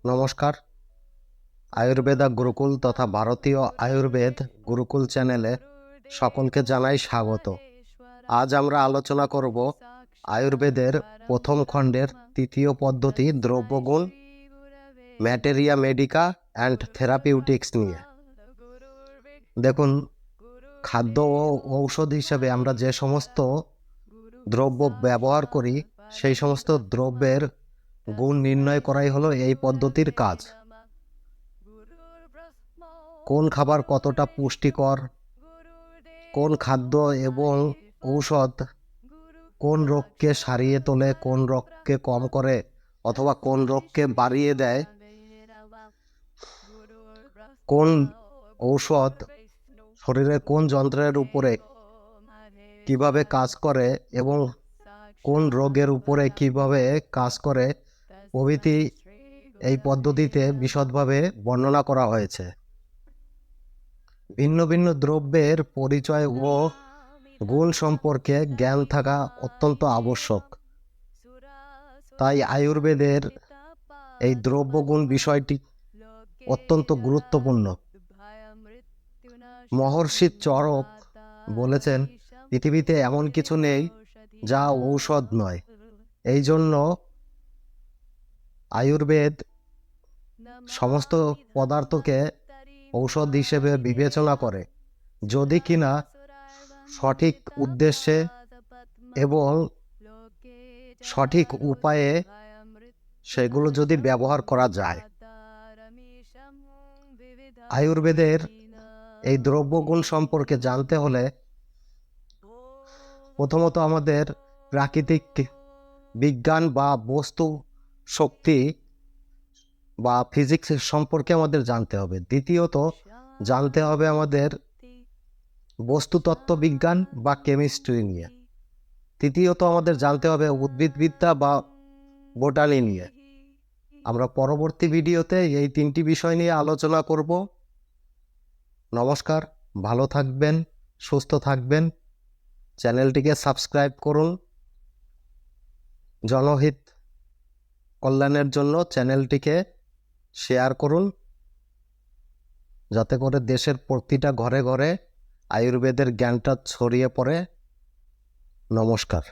নমস্কার। আয়ুর্বেদা গুরুকুল তথা ভারতীয় আয়ুর্বেদ গুরুকুল চ্যানেলে সকলকে জানাই স্বাগত। আজ আমরা আলোচনা করব আয়ুর্বেদের প্রথম খণ্ডের তৃতীয় পদ্ধতি দ্রব্যগুণ, ম্যাটেরিয়া মেডিকা অ্যান্ড থেরাপিউটিক্স নিয়ে। দেখুন, খাদ্য ও ঔষধ হিসেবে আমরা যে সমস্ত দ্রব্য ব্যবহার করি সেই সমস্ত দ্রব্যের গুণ নির্ণয় করাই হলো এই পদ্ধতির কাজ। কোন খাবার কতটা পুষ্টিকর, কোন খাদ্য এবং ঔষধ কোন রোগকে সারিয়ে তোলে, কোন রোগকে কম করে অথবা কোন রোগকে বাড়িয়ে দেয়, কোন ঔষধ শরীরের কোন যন্ত্রের উপরে কিভাবে কাজ করে এবং কোন রোগের উপরে কিভাবে কাজ করে প্রভৃতি এই পদ্ধতিতে বিশদভাবে বর্ণনা করা হয়েছে। ভিন্ন ভিন্ন দ্রব্যের পরিচয় ও গুণ সম্পর্কে জ্ঞান থাকা অত্যন্ত আবশ্যক। তাই আয়ুর্বেদের এই দ্রব্যগুণ বিষয়টি অত্যন্ত গুরুত্বপূর্ণ। মহর্ষি চরক বলেছেন, পৃথিবীতে এমন কিছু নেই যা ঔষধ নয়। এই জন্য আয়ুর্বেদ সমস্ত পদার্থকে ঔষধ হিসেবে বিবেচনা করে, যদি কিনা সঠিক উদ্দেশ্যে এবং সঠিক উপায়ে সেগুলো যদি ব্যবহার করা যায়। আয়ুর্বেদের এই দ্রব্যগুণ সম্পর্কে জানতে হলে প্রথমত আমাদের প্রাকৃতিক বিজ্ঞান বা বস্তু শক্তি বা ফিজিক্স সম্পর্কে আমাদের জানতে হবে। দ্বিতীয়ত জানতে হবে আমাদের বস্তুতত্ত্ব বিজ্ঞান বা কেমিস্ট্রি নিয়ে। তৃতীয়ত আমাদের জানতে হবে উদ্ভিদবিদ্যা বা বোটানি নিয়ে। আমরা পরবর্তী ভিডিওতে এই তিনটি বিষয় নিয়ে আলোচনা করব। নমস্কার, ভালো থাকবেন, সুস্থ থাকবেন। চ্যানেলটিকে সাবস্ক্রাইব করুন। জনহিত কল্যাণের জন্য চ্যানেলটিকে শেয়ার করুন, যাতে করে দেশের প্রতিটা ঘরে ঘরে আয়ুর্বেদের জ্ঞানটা ছড়িয়ে পড়ে। নমস্কার।